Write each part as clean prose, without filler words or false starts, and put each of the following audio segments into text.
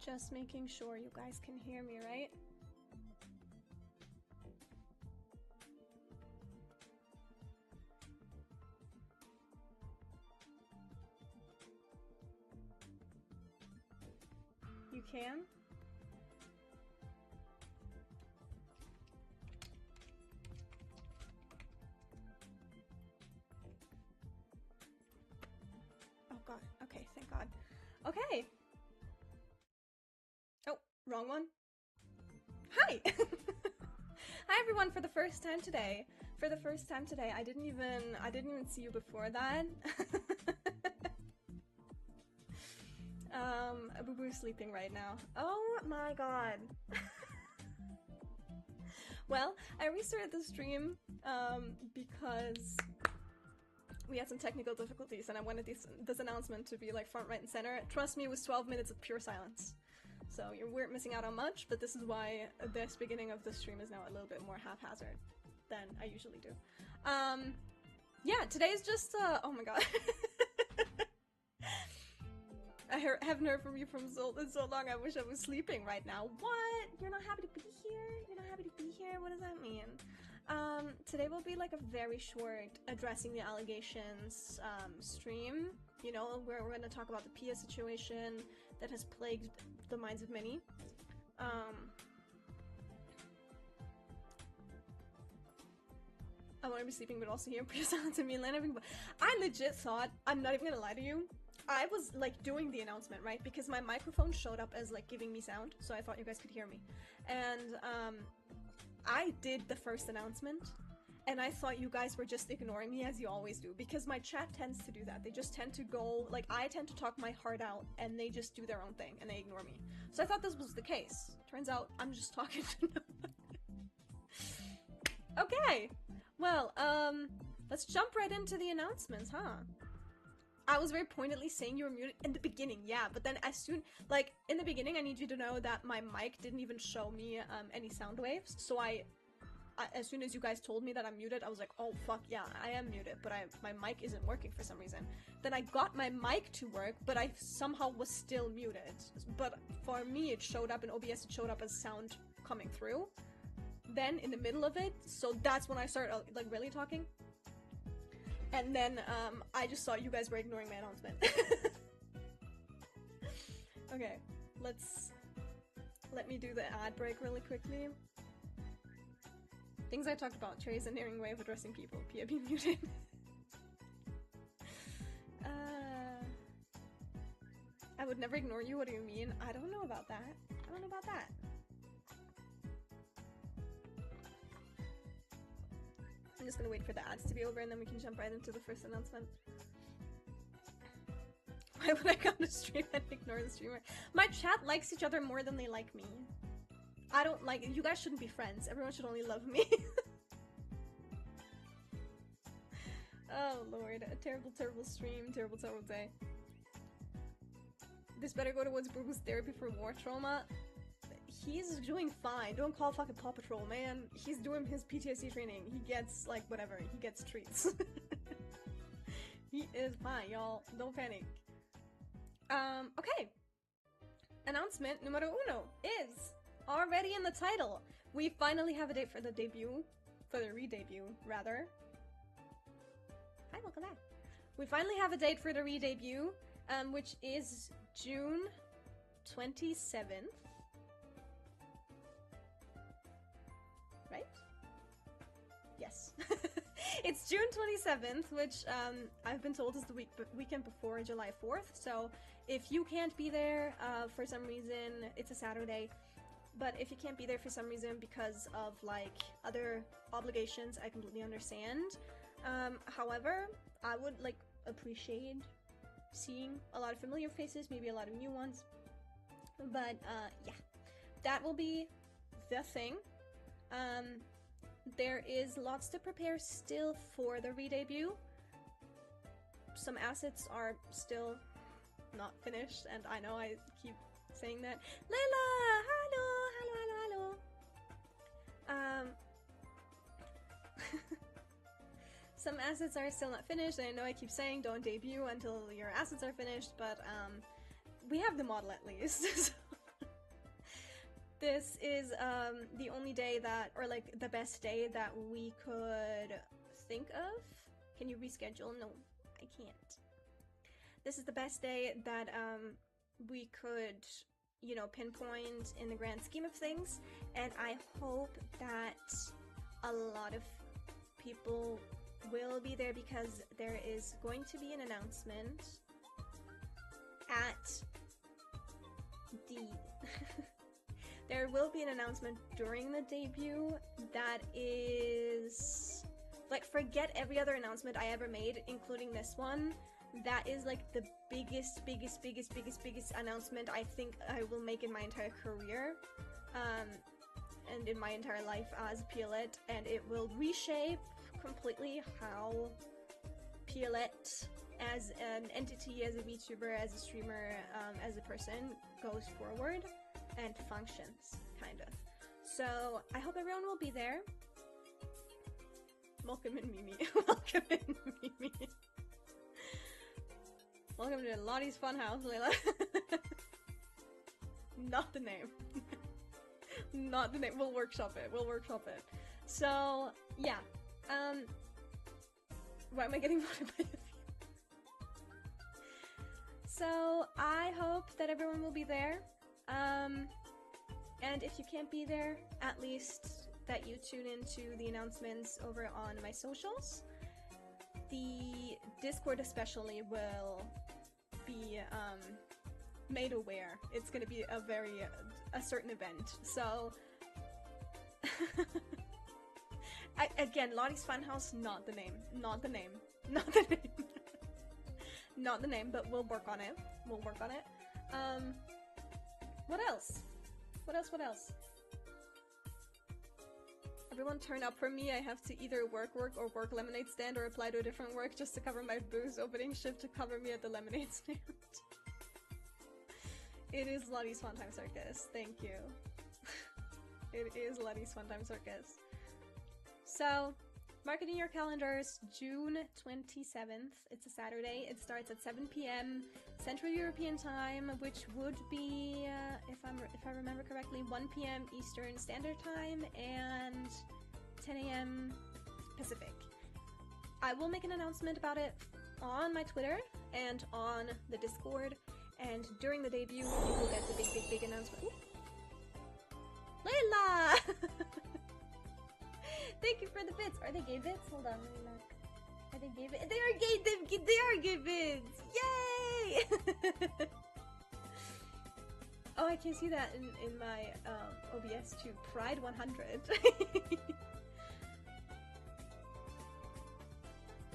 Just making sure you guys can hear me, right? You can? Oh god, okay, thank god. Okay! Oh, wrong one. Hi! Hi everyone, for the first time today. For the first time today, I didn't even see you before that. Boo-boo's sleeping right now. Oh my god. Well, I restarted the stream, because we had some technical difficulties and I wanted this announcement to be like front, right, and center. Trust me, it was 12 minutes of pure silence. So you weren't missing out on much, but this is why this beginning of the stream is now a little bit more haphazard than I usually do. Yeah, today's just, oh my god. I haven't heard from you in so long. I wish I was sleeping right now. What? You're not happy to be here? You're not happy to be here? What does that mean? Today will be like a very short addressing the allegations stream, you know, where we're going to talk about the Pia situation that has plagued the minds of many. I want to be sleeping but also hear Pia silence and me and Lana. I legit thought, I'm not even gonna lie to you, I was like doing the announcement, right? Because my microphone showed up as like giving me sound, so I thought you guys could hear me. And I did the first announcement, and I thought you guys were just ignoring me as you always do, because my chat tends to do that. They just tend to go, like, I tend to talk my heart out, and they just do their own thing, and they ignore me. So I thought this was the case. Turns out I'm just talking to nobody. Okay, well, let's jump right into the announcements, huh? I was very pointedly saying you were muted in the beginning, yeah, but then as soon, like, in the beginning I need you to know that my mic didn't even show me any sound waves, so as soon as you guys told me that I'm muted, I was like, oh fuck, yeah, I am muted, but my mic isn't working for some reason. Then I got my mic to work, but I somehow was still muted. But for me, it showed up in OBS, it showed up as sound coming through. Then, in the middle of it, so that's when I started, like, really talking. And then, I just saw you guys were ignoring my announcement. Okay, let me do the ad break really quickly. Things I talked about, Cherry's endearing way of addressing people, Pia being muted. I would never ignore you, what do you mean? I don't know about that. I don't know about that. I'm just gonna wait for the ads to be over and then we can jump right into the first announcement. Why would I come to stream and ignore the streamer? My chat likes each other more than they like me. I don't like- you guys shouldn't be friends. Everyone should only love me. Oh lord, a terrible, terrible stream, terrible, terrible day. This better go towards Bruce's therapy for war trauma. He's doing fine. Don't call fucking Paw Patrol, man. He's doing his PTSD training. He gets, like, whatever. He gets treats. He is fine, y'all. Don't panic. Okay. Announcement numero uno is already in the title. We finally have a date for the debut. For the re-debut, rather. Hi, welcome back. We finally have a date for the re-debut, which is June 27th. Right? Yes. It's June 27th, which I've been told is the weekend before July 4th, so if you can't be there for some reason, it's a Saturday, but if you can't be there for some reason because of, like, other obligations, I completely understand. However, I would, like, appreciate seeing a lot of familiar faces, maybe a lot of new ones, but yeah, that will be the thing. There is lots to prepare still for the re-debut. Some assets are still not finished, and I know I keep saying that. Layla! Hello! Hello, hello, hello! Some assets are still not finished, and I know I keep saying don't debut until your assets are finished, but we have the model at least. This is the only day that, or like the best day that we could think of. Can you reschedule? No, I can't. This is the best day that we could, you know, pinpoint in the grand scheme of things, and I hope that a lot of people will be there because there is going to be an announcement at the there will be an announcement during the debut that is like, forget every other announcement I ever made, including this one. That is like the biggest announcement I think I will make in my entire career, and in my entire life as Piyalette, and it will reshape completely how Piyalette as an entity, as a VTuber, as a streamer, as a person goes forward and functions, kind of. So I hope everyone will be there. Welcome in, Mimi. Welcome in, Mimi. Welcome to Lottie's Funhouse, Layla. Not the name. Not the name. We'll workshop it. We'll workshop it. So, yeah. Why am I getting motivated by the view? So, I hope that everyone will be there. And if you can't be there, at least that you tune into the announcements over on my socials. The Discord especially will be made aware. It's gonna be a certain event. So again, Lottie's Funhouse, not the name. Not the name. Not the name. Not the name, but we'll work on it. We'll work on it. What else? What else? What else? Everyone turn up for me. I have to either work or work lemonade stand, or apply to a different work just to cover my booze opening shift to cover me at the lemonade stand. It is Lottie's Funtime Circus. Thank you. It is Lottie's Funtime Circus. So, mark it in your calendars, June 27th. It's a Saturday. It starts at 7 p.m. Central European Time, which would be, if I remember correctly, 1 p.m. Eastern Standard Time and 10 a.m. Pacific. I will make an announcement about it on my Twitter and on the Discord, and during the debut, you will get the big announcement. Ooh. Layla! Thank you for the bits. Are they gay bits? Hold on, let me look. Are they gay bits? They are gay. They are gay bits. Yay! Oh, I can see that in my OBS too. Pride 100.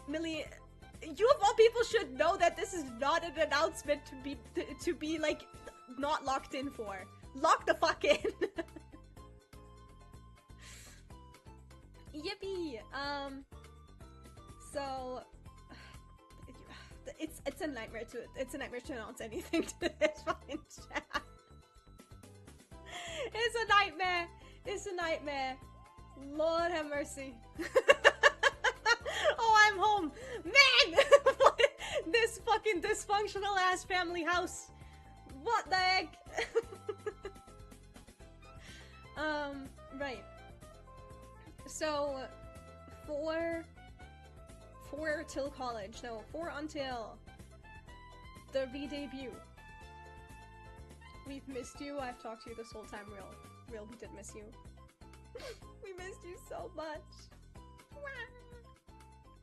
Millie, you of all people should know that this is not an announcement to be like not locked in for. Lock the fuck in. Yippee! So it's a nightmare to announce anything to this fucking chat. It's a nightmare. It's a nightmare. Lord have mercy. Oh, I'm home, man. This fucking dysfunctional ass family house. What the heck? Right. So, for till college, no, for until the re-debut. We've missed you. I've talked to you this whole time, Real, we did miss you. We missed you so much.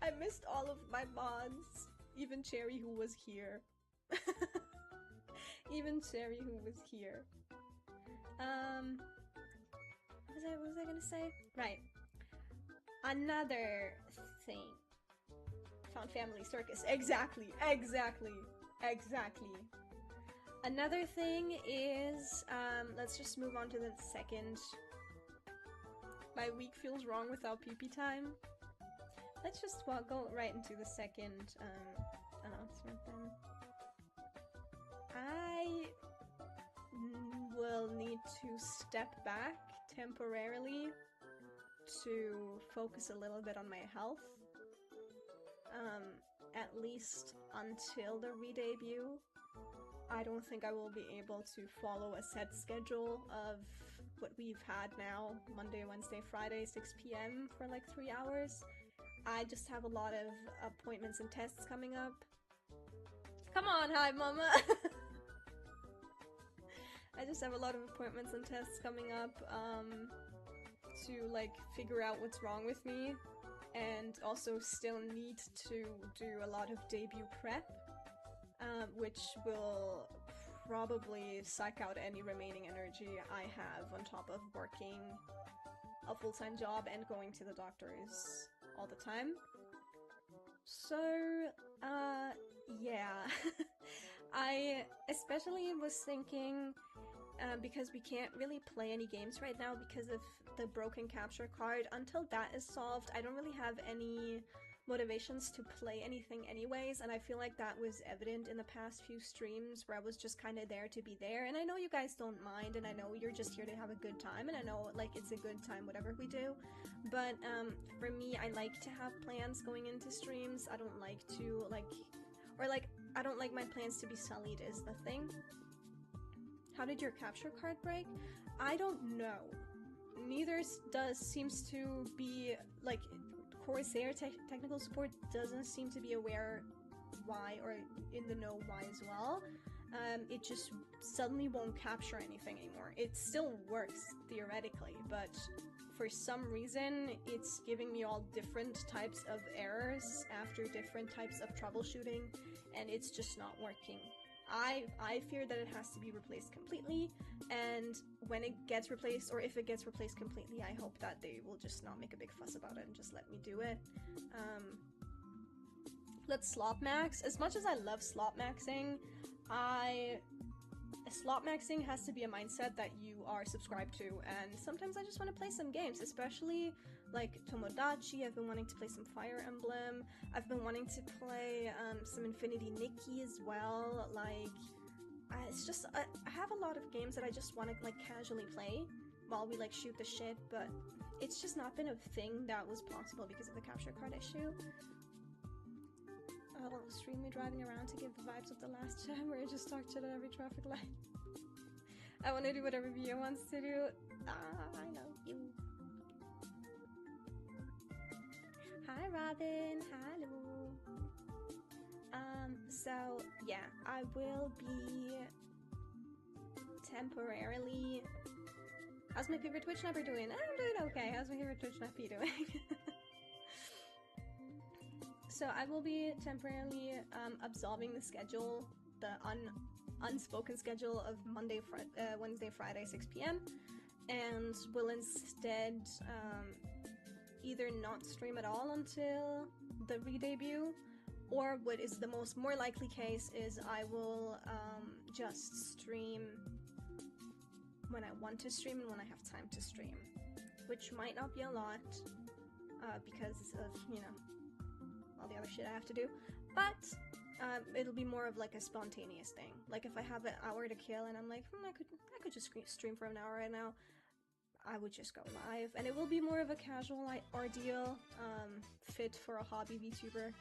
I missed all of my mods. Even Cherry, who was here. Even Cherry, who was here. What was I gonna say? Right. Another thing. Found Family Circus. Exactly. Another thing is, let's just move on to the second. My week feels wrong without pee-pee time. Let's just go right into the second announcement then. I will need to step back temporarily to focus a little bit on my health. At least until the re-debut. I don't think I will be able to follow a set schedule of what we've had now, Monday, Wednesday, Friday, 6 p.m. for like 3 hours. I just have a lot of appointments and tests coming up. Come on, hi mama! I just have a lot of appointments and tests coming up to like figure out what's wrong with me, and also still need to do a lot of debut prep, which will probably suck out any remaining energy I have on top of working a full-time job and going to the doctors all the time. So, yeah. I especially was thinking, because we can't really play any games right now because of the broken capture card. Until that is solved, I don't really have any motivations to play anything anyways, and I feel like that was evident in the past few streams where I was just kind of there to be there. And I know you guys don't mind, and I know you're just here to have a good time, and I know like it's a good time whatever we do, but for me, I like to have plans going into streams. I don't like to I don't like my plans to be sullied is the thing. How did your capture card break? I don't know. Neither seems to be, like, Corsair technical support doesn't seem to be aware why, or in the know why as well. It just suddenly won't capture anything anymore. It still works, theoretically, but for some reason, it's giving me all different types of errors after different types of troubleshooting, and it's just not working. I fear that it has to be replaced completely, and when it gets replaced, or if it gets replaced completely, I hope that they will just not make a big fuss about it and just let me do it. Let's slot max. As much as I love slot maxing, slot maxing has to be a mindset that you are subscribed to, and sometimes I just want to play some games, especially like Tomodachi. I've been wanting to play some Fire Emblem. I've been wanting to play some Infinity Nikki as well. Like, it's just, I have a lot of games that I just want to like casually play while we like shoot the shit, but it's just not been a thing that was possible because of the capture card issue. I'll stream me driving around to give the vibes of the last time where I just talk shit at every traffic light. I want to do whatever Via wants to do. I know you. Hi Robin, hello. So yeah, I will be temporarily... How's my favorite Twitch snapper doing? I'm doing okay. How's my favorite Twitch snappy doing? So I will be temporarily absolving the schedule, the unspoken schedule of Monday, Wednesday, Friday, 6 p.m. and will instead either not stream at all until the re-debut, or what is the more likely case is I will just stream when I want to stream and when I have time to stream, which might not be a lot because of, you know, all the other shit I have to do, but it'll be more of like a spontaneous thing. Like if I have an hour to kill and I'm like, I could just stream for an hour right now, I would just go live, and it will be more of a casual ordeal, fit for a hobby VTuber.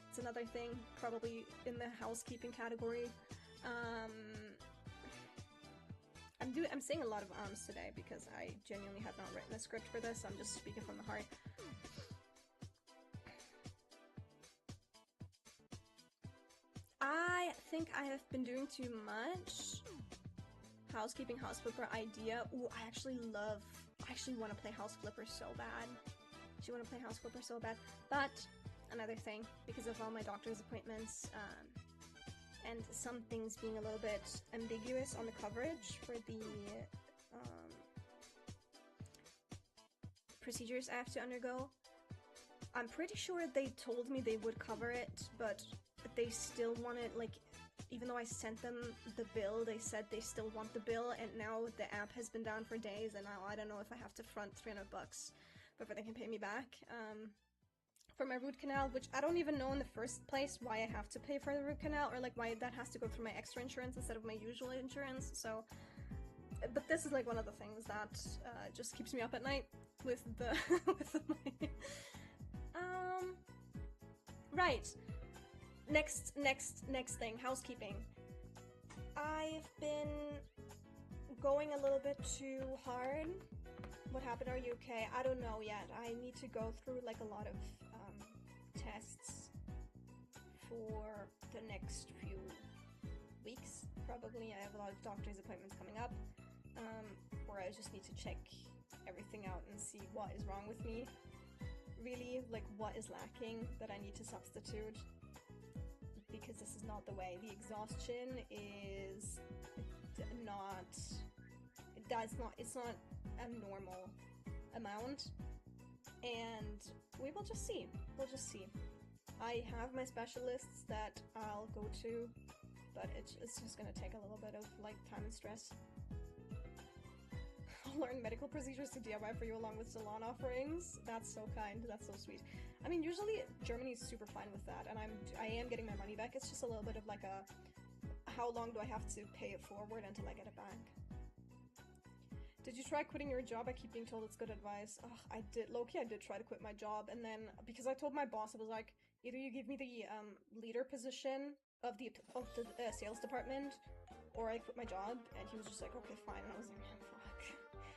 It's another thing, probably in the housekeeping category. I'm saying a lot of today because I genuinely have not written a script for this. I'm just speaking from the heart. I think I have been doing too much. Housekeeping House Flipper idea. Ooh, I actually want to play House Flipper so bad. But another thing, because of all my doctor's appointments, and some things being a little bit ambiguous on the coverage for the procedures I have to undergo. I'm pretty sure they told me they would cover it, but they still want it, like, even though I sent them the bill, they said they still want the bill, and now the app has been down for days, and now I don't know if I have to front $300 before they can pay me back for my root canal, which I don't even know in the first place why I have to pay for the root canal, or like why that has to go through my extra insurance instead of my usual insurance. So, but this is like one of the things that just keeps me up at night with the with right. Next thing, housekeeping. I've been going a little bit too hard? What happened? Are you okay? I don't know yet. I need to go through like a lot of tests for the next few weeks, probably. I have a lot of doctor's appointments coming up, where I just need to check everything out and see what is wrong with me. Really, like, what is lacking that I need to substitute, because this is not the way. The exhaustion is not, it's not a normal amount, and we will just see. We'll just see. I have my specialists that I'll go to, but it's just gonna take a little bit of like time and stress. I'll learn medical procedures to DIY for you along with salon offerings. That's so kind. That's so sweet. I mean, usually Germany's super fine with that, and I am getting my money back. It's just a little bit of like a, how long do I have to pay it forward until I get it back? Did you try quitting your job? I keep being told it's good advice. Ugh, I did. Low-key, I did try to quit my job, and then because I told my boss, I was like, either you give me the leader position of the sales department, or I quit my job. And he was just like, okay, fine. And I was like, man, fuck.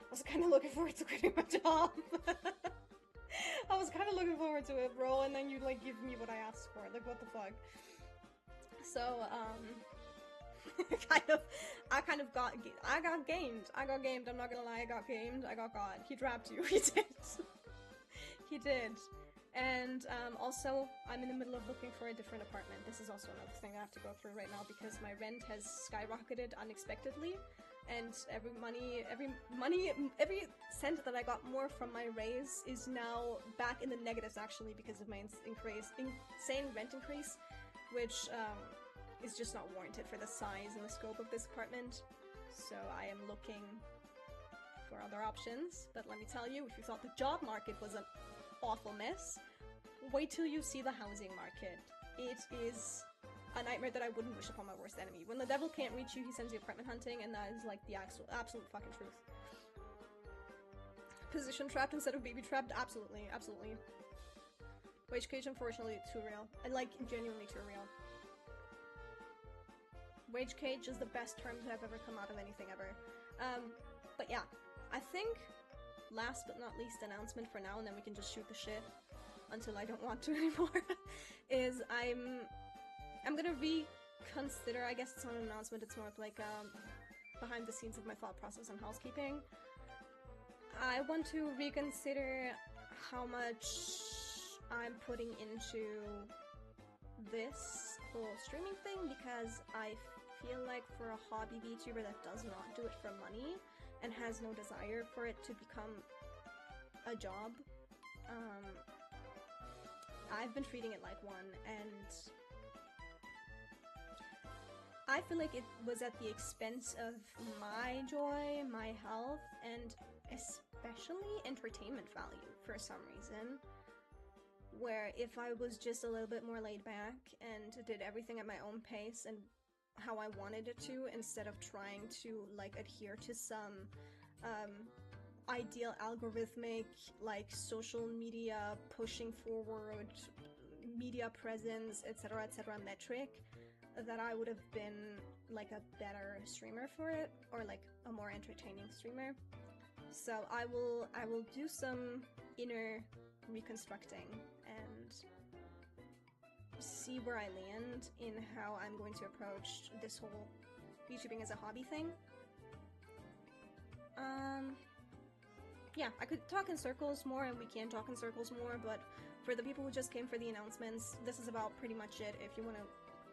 I was kind of looking forward to quitting my job. I was kind of looking forward to it, bro. And then you like give me what I asked for. Like, what the fuck? So I got gamed. I'm not gonna lie, I got gamed. I got God. He trapped you. He did. He did. And also, I'm in the middle of looking for a different apartment. This is also another thing I have to go through right now because my rent has skyrocketed unexpectedly, and every cent that I got more from my raise is now back in the negatives actually because of my insane rent increase, which is just not warranted for the size and the scope of this apartment. So I am looking for other options. But let me tell you, if you thought the job market was an awful mess, wait till you see the housing market. It is a nightmare that I wouldn't wish upon my worst enemy. When the devil can't reach you, he sends you apartment hunting, and that is like the absolute fucking truth. Position trapped instead of baby trapped? Absolutely, absolutely. Wage cage, unfortunately, too real. And like, genuinely too real. Wage cage is the best term to have ever come out of anything ever. But yeah, I think last but not least announcement for now, and then we can just shoot the shit until I don't want to anymore, is I'm gonna reconsider, I guess it's not an announcement, it's more of like behind the scenes of my thought process on housekeeping. I want to reconsider how much I'm putting into this whole streaming thing, because I feel like for a hobby VTuber that does not do it for money and has no desire for it to become a job, I've been treating it like one, and I feel like it was at the expense of my joy, my health, and especially entertainment value for some reason. Where if I was just a little bit more laid back and did everything at my own pace and how I wanted it to, instead of trying to like adhere to some ideal algorithmic like social media pushing forward media presence, etc., metric, that I would have been like a better streamer for it, or like a more entertaining streamer. So I will do some inner reconstructing and see where I land in how I'm going to approach this whole YouTubing as a hobby thing. Yeah, I could talk in circles more, and we can talk in circles more, but for the people who just came for the announcements, this is about pretty much it. If you want to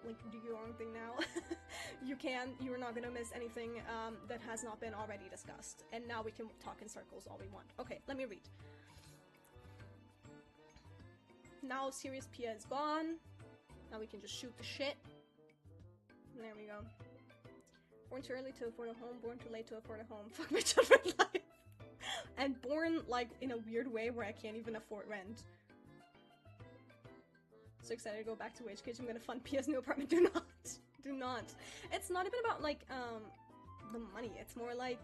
like do your own thing now, you can. You are not gonna miss anything that has not been already discussed. And now we can talk in circles all we want. Okay, let me read. Now Serious Pia is gone. Now we can just shoot the shit. There we go. Born too early to afford a home, born too late to afford a home. Fuck my children's life. And born, like, in a weird way where I can't even afford rent. So excited to go back to Wage Cage. I'm gonna fund Pia's new apartment. Do not. Do not. It's not even about, like, the money. It's more like,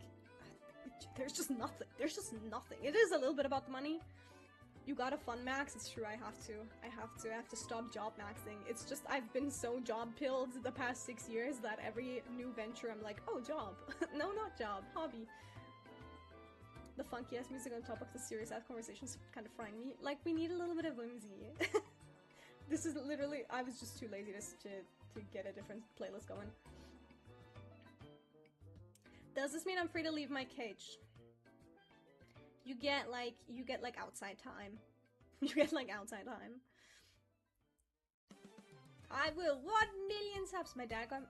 there's just nothing. There's just nothing. It is a little bit about the money, You gotta fun max. It's true, I have to. I have to stop job maxing. It's just, I've been so job pilled the past 6 years that every new venture I'm like, oh, job. No, not job. Hobby. The funky ass music on top of the serious ass conversations kind of frying me. Like, we need a little bit of whimsy. This is literally, I was just too lazy to get a different playlist going. Does this mean I'm free to leave my cage? You get like outside time. You get like outside time. I will 1 million subs. My dad got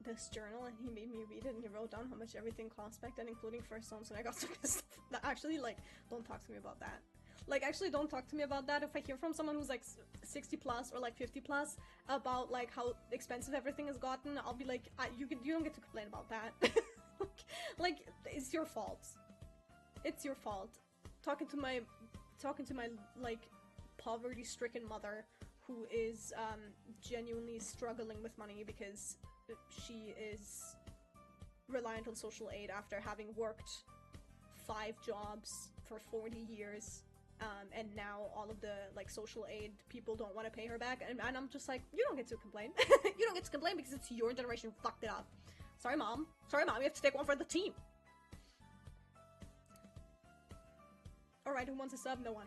this journal and he made me read it and he wrote down how much everything cost back then, including first homes, and I got so pissed off. Actually, like, don't talk to me about that. Like, actually, don't talk to me about that. If I hear from someone who's like 60 plus or like 50 plus about like how expensive everything has gotten, I'll be like, you don't get to complain about that. Like, it's your fault. It's your fault. Talking to my like poverty-stricken mother who is genuinely struggling with money because she is reliant on social aid after having worked 5 jobs for 40 years, and now all of the like social aid people don't want to pay her back, and I'm just like, you don't get to complain. You don't get to complain because it's your generation who fucked it up. Sorry, mom. Sorry, mom. You have to take one for the team. Alright, who wants a sub? No one.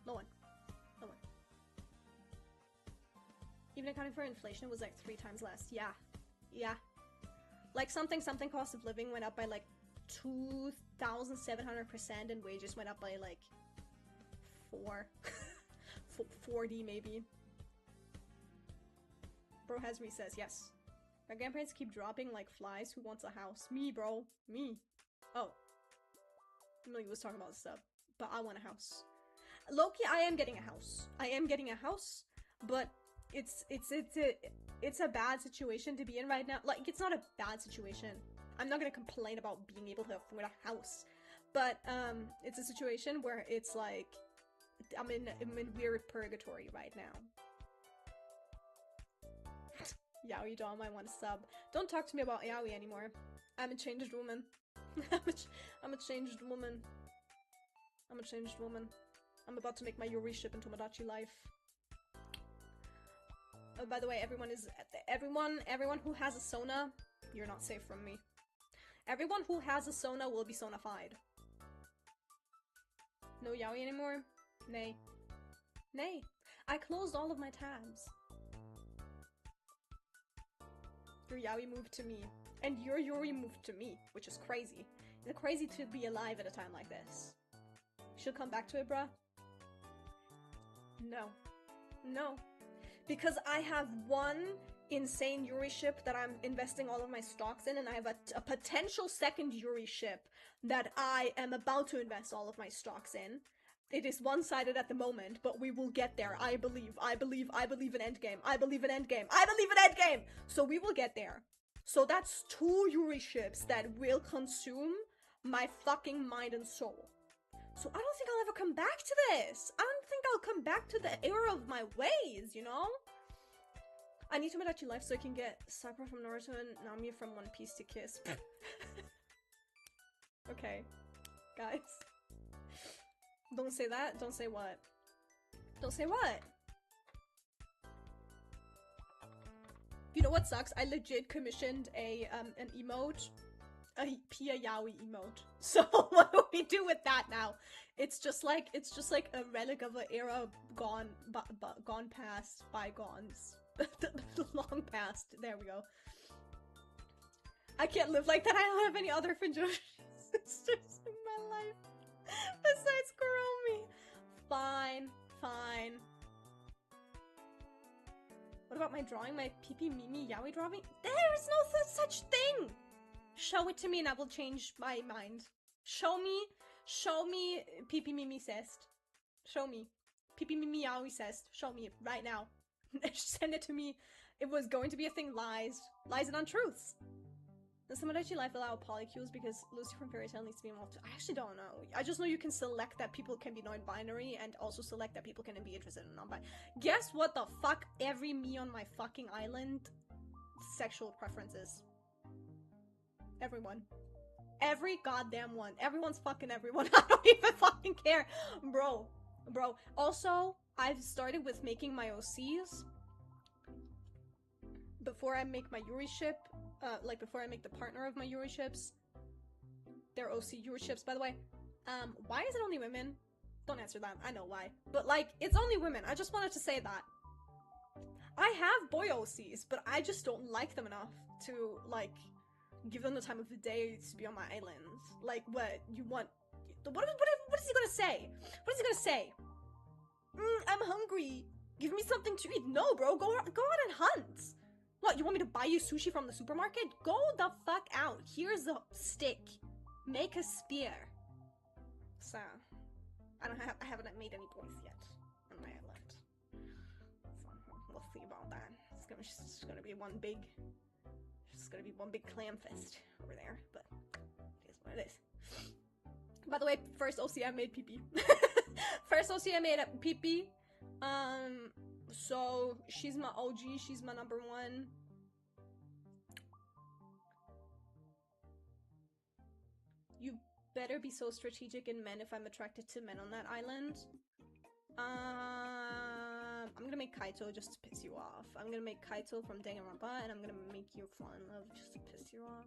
No one. No one. Even accounting for inflation, it was like 3 times less. Yeah. Yeah. Like something cost of living went up by like 2,700% and wages went up by like 40 maybe. Bro has recess, yes. My grandparents keep dropping like flies. Who wants a house? Me, bro. Me. Oh. Emily was talking about stuff. But I want a house. Low-key, I am getting a house. I am getting a house, but it's a bad situation to be in right now. Like, it's not a bad situation. I'm not gonna complain about being able to afford a house, but it's a situation where it's like I'm in weird purgatory right now. Yaoi doll might want to sub. Don't talk to me about yaoi anymore. I'm a changed woman. I'm a changed woman. I'm a changed woman. I'm about to make my Yuri ship into Tomodachi life. Oh, by the way, everyone who has a Sona, you're not safe from me. Everyone who has a Sona will be Sona-fied. No yaoi anymore? Nay. Nay. I closed all of my tabs. Your yaoi moved to me. And your Yuri moved to me, which is crazy. It's crazy to be alive at a time like this. She'll come back to it, bruh? No. No. Because I have one insane Yuri ship that I'm investing all of my stocks in, and I have a potential second Yuri ship that I am about to invest all of my stocks in. It is one-sided at the moment, but we will get there. I believe in Endgame. I believe in Endgame. I believe in Endgame! So we will get there. So that's 2 Yuri ships that will consume my fucking mind and soul. So I don't think I'll ever come back to this. I don't think I'll come back to the era of my ways, you know? I need Tomodachi life so I can get Sakura from Naruto and Nami from One Piece to kiss. Okay. Guys. Don't say that. Don't say what? Don't say what? You know what sucks? I legit commissioned an emote. A Pia Yaoi emote. So what do we do with that now? It's just like a relic of an era gone past, bygones. Long past. There we go. I can't live like that. I don't have any other Fujoshi sisters in my life besides Kuromi. Fine, fine. What about my drawing? My Pipi Mimi Yaoi drawing? There is no such thing! Show it to me and I will change my mind. Show me Pipi Mimi Cest. Show me. Pipi Mimi Yaoi Cest. Show me right now. Send it to me. It was going to be a thing. Lies and untruths. Does Tomodachi Life allow polycules because Lucy from Fairy Tail needs to be involved? I actually don't know. I just know you can select that people can be non-binary and also select that people can be interested in non-binary. Guess what the fuck every me on my fucking island sexual preferences. Everyone. Every goddamn one. Everyone's fucking everyone. I don't even fucking care. Bro. Bro, also, I've started with making my OCs before I make my Yuri ship, like before I make the partner of my Yuri ships. They're OC Yuri ships, by the way. Why is it only women? Don't answer that, I know why. But like, it's only women, I just wanted to say that. I have boy OCs, but I just don't like them enough to, like, give them the time of the day to be on my island. Like, what, you want... What is he gonna say? What is he gonna say? I'm hungry. Give me something to eat. No, bro, go out and hunt. What, you want me to buy you sushi from the supermarket? Go the fuck out. Here's a stick. Make a spear. So, I haven't made any boys yet on my island. So, we'll see about that. It's just gonna be one big clam fest over there, but it is what it is. By the way, first OC I made PP. First OC I made at PP. So she's my OG, she's my number one. You better be so strategic in men if I'm attracted to men on that island. I'm gonna make Kaito just to piss you off. I'm gonna make Kaito from Danganronpa, and I'm gonna make you fall in love just to piss you off.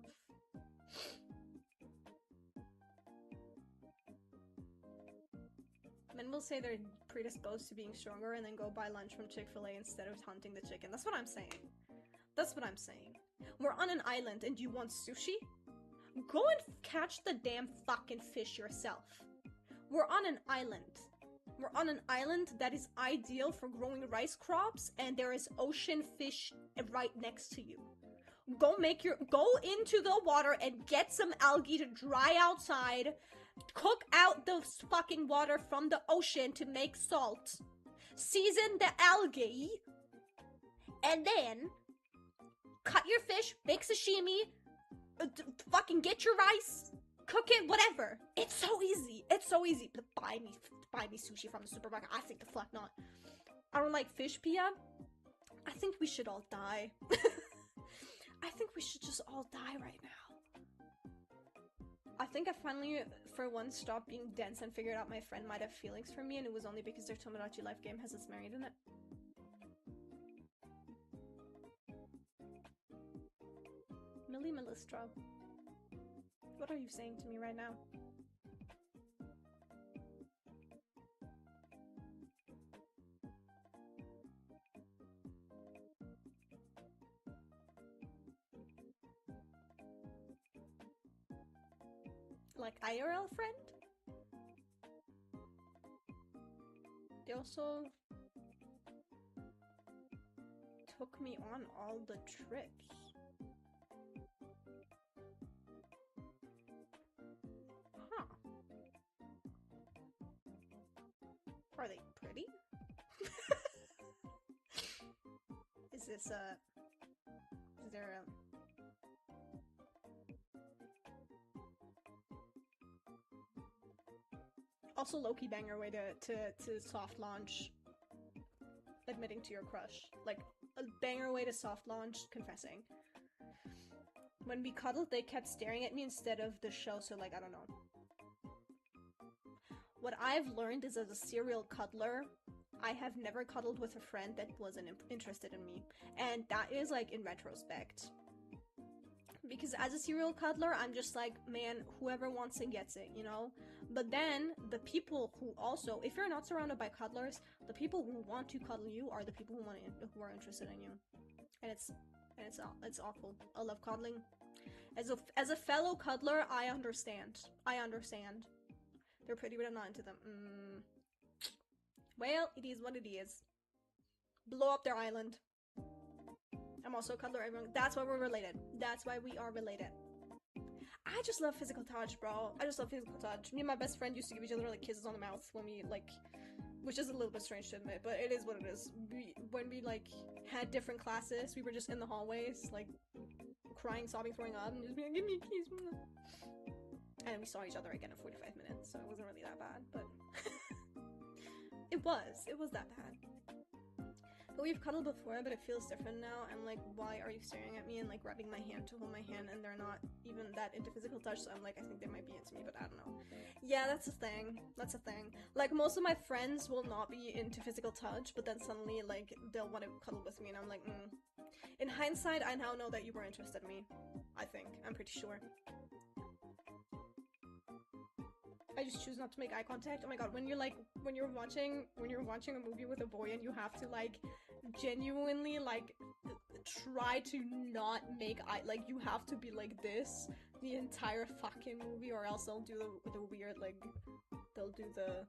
Men will say they're predisposed to being stronger and then go buy lunch from Chick-fil-A instead of hunting the chicken. That's what I'm saying. That's what I'm saying. We're on an island and you want sushi? Go and catch the damn fucking fish yourself. We're on an island. We're on an island that is ideal for growing rice crops, and there is ocean fish right next to you. Go into the water and get some algae to dry outside. Cook out the fucking water from the ocean to make salt. Season the algae. And then cut your fish, make sashimi, fucking get your rice, cook it, whatever. It's so easy. It's so easy. But buy me sushi from the supermarket. I think the fuck not. I don't like fish, Pia. I think we should all die. I think we should just all die right now. I think I finally, for once, stopped being dense and figured out my friend might have feelings for me, and it was only because their Tomodachi Life game has us married in it. Millie Melistra. What are you saying to me right now? Like IRL friend? They also took me on all the trips. Huh. Are they pretty? Is there a... Also, low-key banger way to soft launch admitting to your crush. Like, a banger way to soft launch confessing. When we cuddled, they kept staring at me instead of the show, so like, I don't know. What I've learned is, as a serial cuddler, I have never cuddled with a friend that wasn't interested in me. And that is, like, in retrospect. Because as a serial cuddler, I'm just like, man, whoever wants it gets it, you know? But then, the people who also, if you're not surrounded by cuddlers, the people who want to cuddle you are the people who are interested in you. And it's awful. I love cuddling. As a fellow cuddler, I understand. I understand. They're pretty, but I'm not into them. Well, it is what it is. Blow up their island. I'm also a cuddler, everyone. That's why we're related. That's why we are related. I just love physical touch, bro. I just love physical touch. Me and my best friend used to give each other, like, kisses on the mouth when we, like... Which is a little bit strange to admit, but it is what it is. When we, like, had different classes, we were just in the hallways, like, crying, sobbing, throwing up, and just being like, give me a kiss. And we saw each other again in 45 minutes, so it wasn't really that bad, but... It was that bad. We've cuddled before, but it feels different now. I'm like, why are you staring at me and like grabbing my hand to hold my hand, and they're not even that into physical touch, so I'm like, I think they might be into me, but I don't know. Yeah, that's a thing. That's a thing. Like, most of my friends will not be into physical touch, but then suddenly, like, they'll want to cuddle with me, and I'm like, In hindsight, I now know that you were interested in me. I think. I'm pretty sure. I just choose not to make eye contact. Oh my god, when you're watching a movie with a boy and you have to like genuinely like try to not make eye, like you have to be like this the entire fucking movie, or else they'll do the weird like they'll do the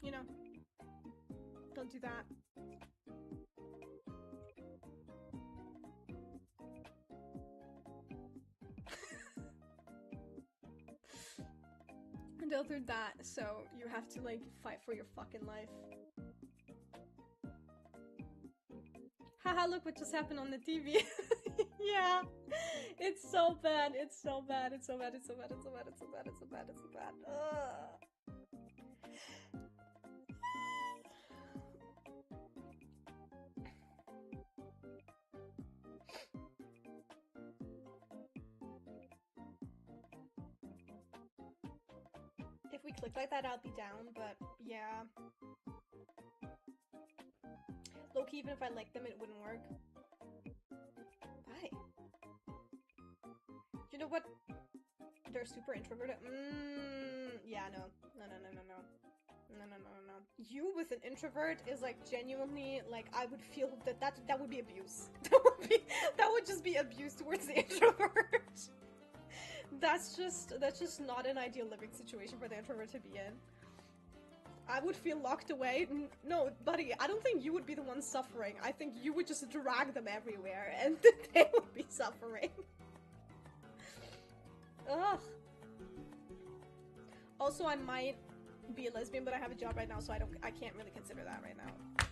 you know, they'll do that. They'll do that, so you have to like fight for your fucking life. Haha, look what just happened on the TV. Yeah, it's so bad, it's so bad, it's so bad, it's so bad, it's so bad, it's so bad, it's so bad, it's so bad. Ugh. If we click like that, I'll be down, but yeah. Low-key, even if I liked them, it wouldn't work. Why? You know what? They're super introverted. Yeah, no. No. You with an introvert is like genuinely like I would feel that would be abuse. That would just be abuse towards the introvert. That's just not an ideal living situation for the introvert to be in. I would feel locked away. No, buddy, I don't think you would be the one suffering. I think you would just drag them everywhere and they would be suffering. Ugh. Also, I might be a lesbian, but I have a job right now, so I can't really consider that right now.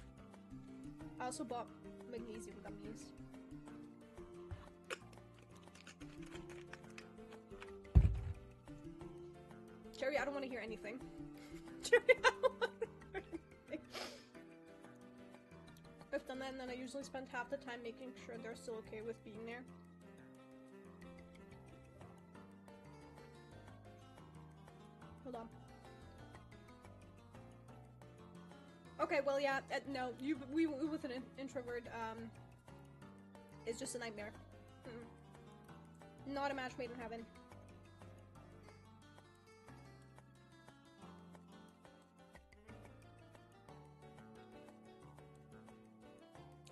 I also bought magnesium gummies. Jerry, I don't want to hear anything. Jerry, I don't want to hear anything. I've done that, and then I usually spend half the time making sure they're still okay with being there. Hold on. Okay, well, yeah, no, we with an introvert, it's just a nightmare. Not a match made in heaven.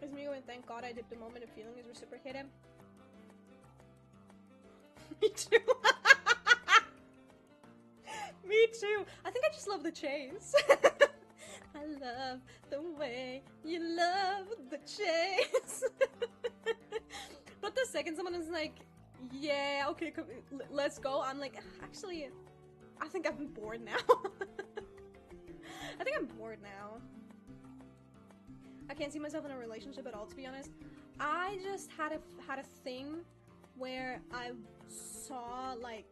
Is me going, thank God I did the moment of feeling is reciprocated? Me too. Me too. I think I just love the chase. I love the way you love the chase. But the second someone is like, yeah, okay, let's go, I'm like, actually, I think I'm bored now. I think I'm bored now. I can't see myself in a relationship at all, to be honest. I just had a thing where I saw like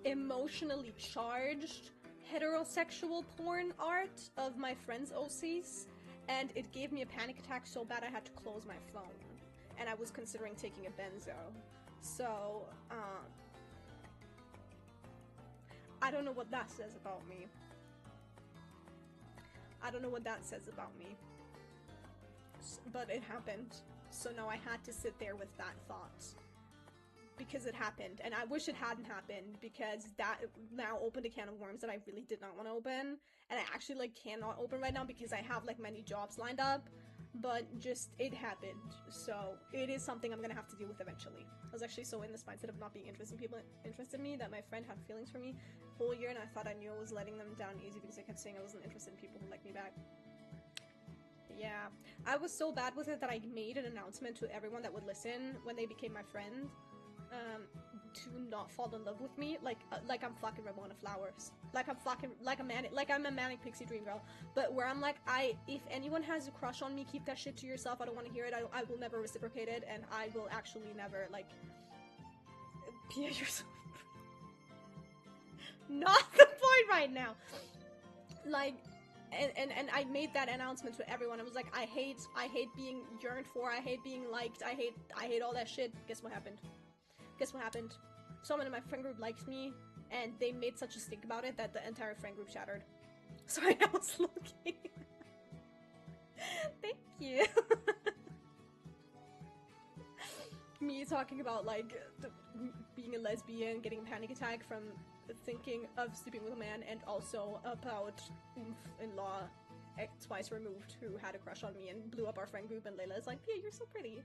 emotionally charged heterosexual porn art of my friends' OCs, and it gave me a panic attack so bad I had to close my phone, and I was considering taking a benzo. So, I don't know what that says about me. I don't know what that says about me. But it happened. So now I had to sit there with that thought. Because it happened. And I wish it hadn't happened, because that now opened a can of worms that I really did not want to open. And I actually like cannot open right now because I have like many jobs lined up. But just, it happened. So it is something I'm gonna have to deal with eventually. I was actually so in this mindset of not being interested in people interested in me that my friend had feelings for me whole year, and I thought I knew I was letting them down easy because I kept saying I wasn't interested in people who liked me back. Yeah, I was so bad with it that I made an announcement to everyone that would listen when they became my friend. to not fall in love with me, like I'm fucking Ramona Flowers, like I'm a manic pixie dream girl, but where I'm like, if anyone has a crush on me, keep that shit to yourself. I don't want to hear it. I will never reciprocate it, and I will actually never, like, Pia, you're so not the point right now. Like, and I made that announcement to everyone. I was like, I hate being yearned for, I hate being liked, I hate all that shit. Guess what happened? Guess what happened? Someone in my friend group liked me, and they made such a stink about it that the entire friend group shattered. Sorry, I was looking. Thank you. Me talking about, like, being a lesbian, getting a panic attack from thinking of sleeping with a man, and also about in-law twice removed who had a crush on me and blew up our friend group, and Layla's like, Pia, you're so pretty.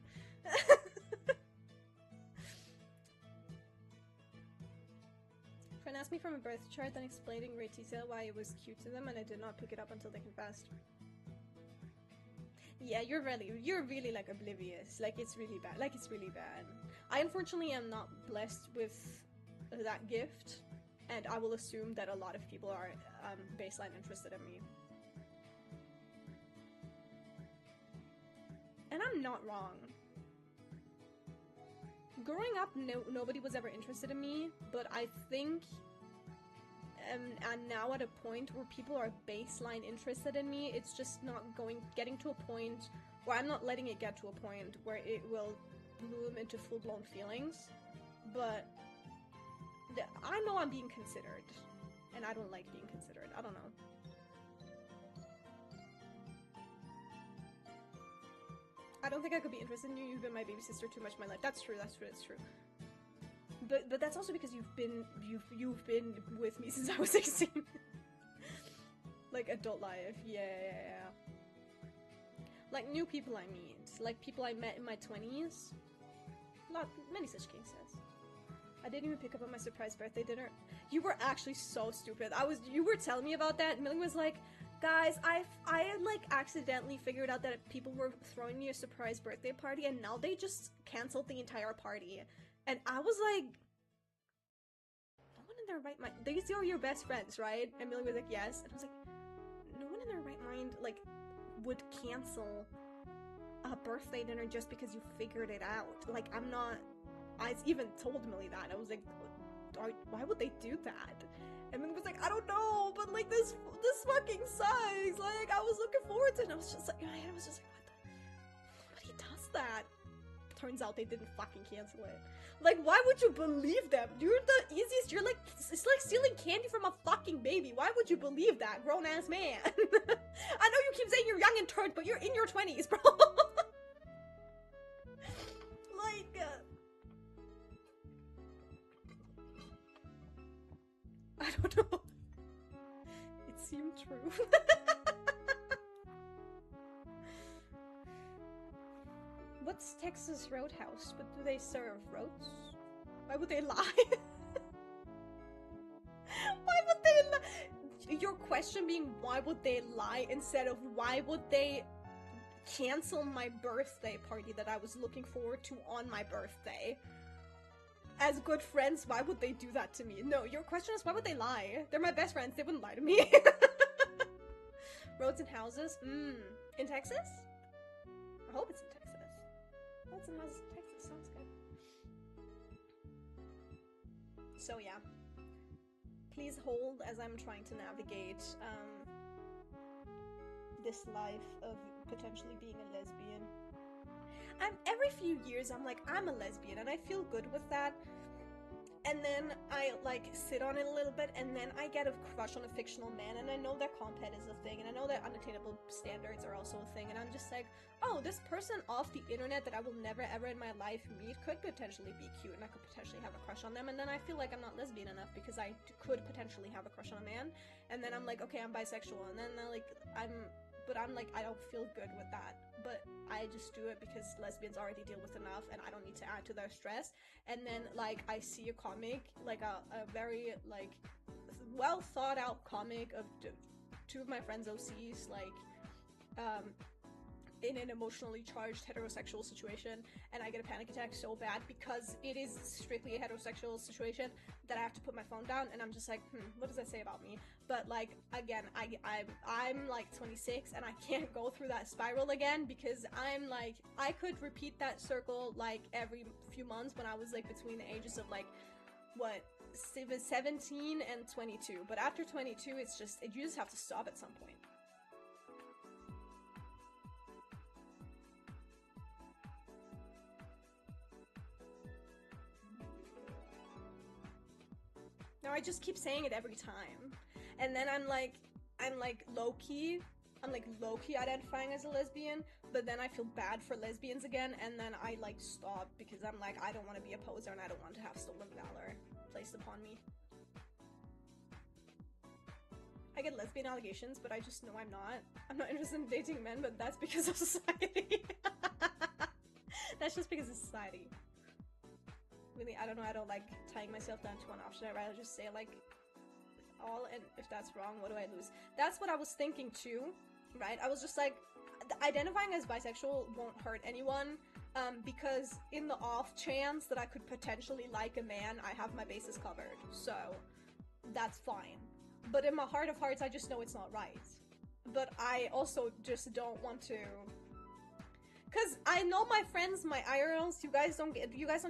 Friend asked me from a birth chart, then explained in great detail why it was cute to them, and I did not pick it up until they confessed. Yeah, you're really like oblivious. Like, it's really bad. Like, it's really bad. I unfortunately am not blessed with that gift, and I will assume that a lot of people are baseline interested in me. And I'm not wrong. Growing up, nobody was ever interested in me, but I think I'm now at a point where people are baseline interested in me. It's just not getting to a point where I'm not letting it get to a point where it will bloom into full-blown feelings, but I know I'm being considered, and I don't like being considered. I don't know. I don't think I could be interested in you. You've been my baby sister too much in my life. That's true. That's true. That's true. But that's also because you've been with me since I was 16. Like, adult life. Yeah. Like, new people I meet. Like, people I met in my 20s. Many such cases. I didn't even pick up on my surprise birthday dinner. You were actually so stupid. You were telling me about that, and Millie was like, guys, I had, like, accidentally figured out that people were throwing me a surprise birthday party, and now they just canceled the entire party. And I was like, no one in their right mind. These are your best friends, right? And Millie was like, yes. And I was like, no one in their right mind, like, would cancel a birthday dinner just because you figured it out. Like, I even told Millie that. I was like, why would they do that? And Millie was like, I don't know, but, like, this fucking sucks. Like, I was looking forward to it. And I was just like, in my head, I was just like, nobody does that. Turns out they didn't fucking cancel it. Like, why would you believe them? You're the easiest. You're like, it's like stealing candy from a fucking baby. Why would you believe that, grown-ass man? I know you keep saying you're young and turned, but you're in your 20s, bro. Like, I don't know. It seemed true. What's Texas Roadhouse? But do they serve roads? Why would they lie? Why would they lie? Your question being, why would they lie, instead of why would they cancel my birthday party that I was looking forward to on my birthday? As good friends, why would they do that to me? No, your question is, why would they lie? They're my best friends, they wouldn't lie to me. Roads and houses? In Texas? I hope it's in Texas. Roads and houses in Texas, sounds good. So yeah. Please hold as I'm trying to navigate, this life of potentially being a lesbian. Every few years I'm like, I'm a lesbian, and I feel good with that, and then I, like, sit on it a little bit, and then I get a crush on a fictional man, and I know that compet is a thing, and I know that unattainable standards are also a thing, and I'm just like, oh, this person off the internet that I will never ever in my life meet could potentially be cute, and I could potentially have a crush on them, and then I feel like I'm not lesbian enough because I could potentially have a crush on a man, and then I'm like, okay, I'm bisexual, and then I'm like, I don't feel good with that, but I just do it because lesbians already deal with enough, and I don't need to add to their stress. And then, like, I see a comic, like a very, like, well thought out comic of two of my friends' OCs, like, in an emotionally charged heterosexual situation and I get a panic attack so bad because it is strictly a heterosexual situation that I have to put my phone down and I'm just like, what does that say about me? But like, again, I'm like 26 and I can't go through that spiral again because I'm like, I could repeat that circle like every few months when I was like between the ages of like, what, 17 and 22. But after 22, it's just, you just have to stop at some point. No, I just keep saying it every time. And then I'm like low-key identifying as a lesbian, but then I feel bad for lesbians again, and then I like stop because I'm like, I don't want to be a poser and I don't want to have stolen valor placed upon me. I get lesbian allegations, but I just know I'm not. I'm not interested in dating men, but that's because of society. That's just because of society. Really, I don't know, I don't like tying myself down to one option. I'd rather just say like all, and if that's wrong, what do I lose? That's what I was thinking too, right? I was just like, identifying as bisexual won't hurt anyone, because in the off chance that I could potentially like a man, I have my bases covered, so that's fine. But in my heart of hearts, I just know it's not right. But I also just don't want to, because I know my friends, my IRLs, you guys don't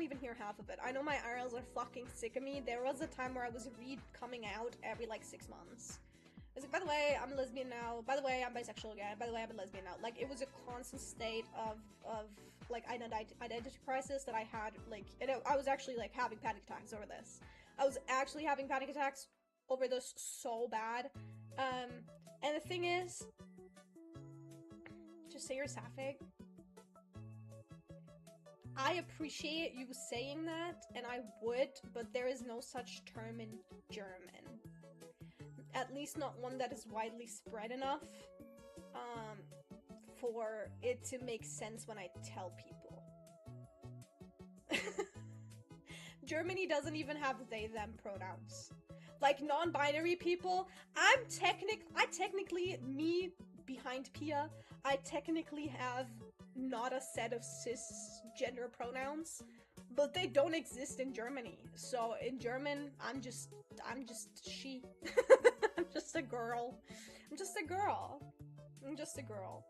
even hear half of it. I know my IRLs are fucking sick of me. There was a time where I was coming out every like 6 months. I was like, by the way, I'm a lesbian now. By the way, I'm bisexual again. By the way, I'm a lesbian now. Like, it was a constant state of like identity crisis that I had. Like, I was actually like having panic attacks over this. I was actually having panic attacks over this so bad. And the thing is, just say you're sapphic. I appreciate you saying that, and I would, but there is no such term in German. At least not one that is widely spread enough for it to make sense when I tell people. Germany doesn't even have they/them pronouns. Like, non-binary people, I technically, me behind Pia, I technically have not a set of cisgender pronouns, but they don't exist in Germany. So in German, I'm just she. I'm just a girl. I'm just a girl. I'm just a girl.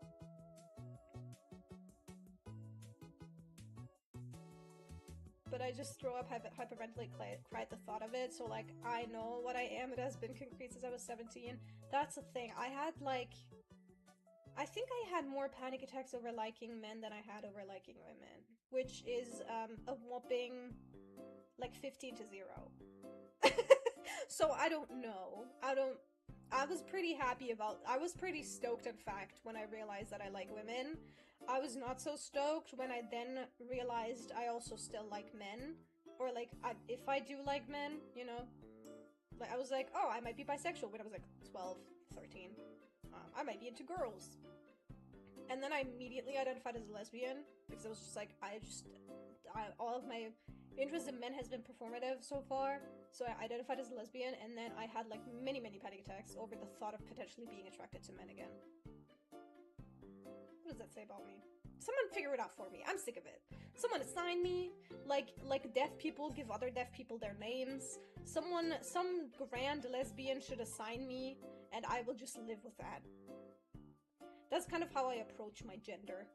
But I just throw up, hyperventilate, cry at the thought of it, so like, I know what I am. It has been concrete since I was 17. That's the thing. I think I had more panic attacks over liking men than I had over liking women, which is a whopping like 15 to 0. So I don't know. I was pretty stoked in fact when I realized that I like women. I was not so stoked when I then realized I also still like men, or like if I do like men, you know, like I was like, oh, I might be bisexual when I was like 12, 13. I might be into girls. And then I immediately identified as a lesbian because I was just like, all of my interest in men has been performative so far. So I identified as a lesbian, and then I had like many panic attacks over the thought of potentially being attracted to men again. What does that say about me? Someone figure it out for me. I'm sick of it. Someone assign me, like deaf people give other deaf people their names. Some grand lesbian should assign me, and I will just live with that. That's kind of how I approach my gender.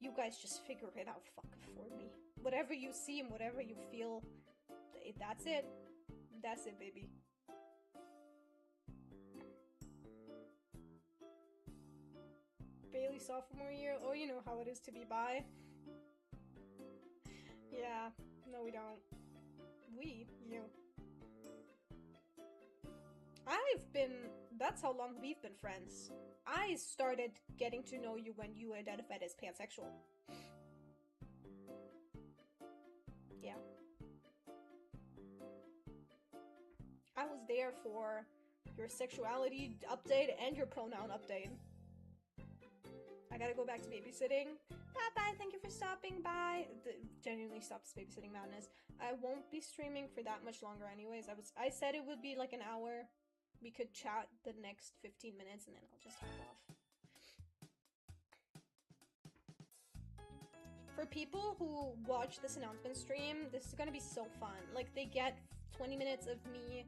You guys just figure it out for me. Whatever you see and whatever you feel, that's it. That's it, baby. Bailey sophomore year? Oh, you know how it is to be bi. Yeah, no we don't. You. That's how long we've been friends. I started getting to know you when you identified as pansexual. Yeah. I was there for your sexuality update and your pronoun update. I gotta go back to babysitting. Bye, thank you for stopping by. Genuinely stops babysitting madness. I won't be streaming for that much longer anyways. I said it would be like an hour. We could chat the next 15 minutes and then I'll just hop off. For people who watch this announcement stream, this is gonna be so fun. Like, they get 20 minutes of me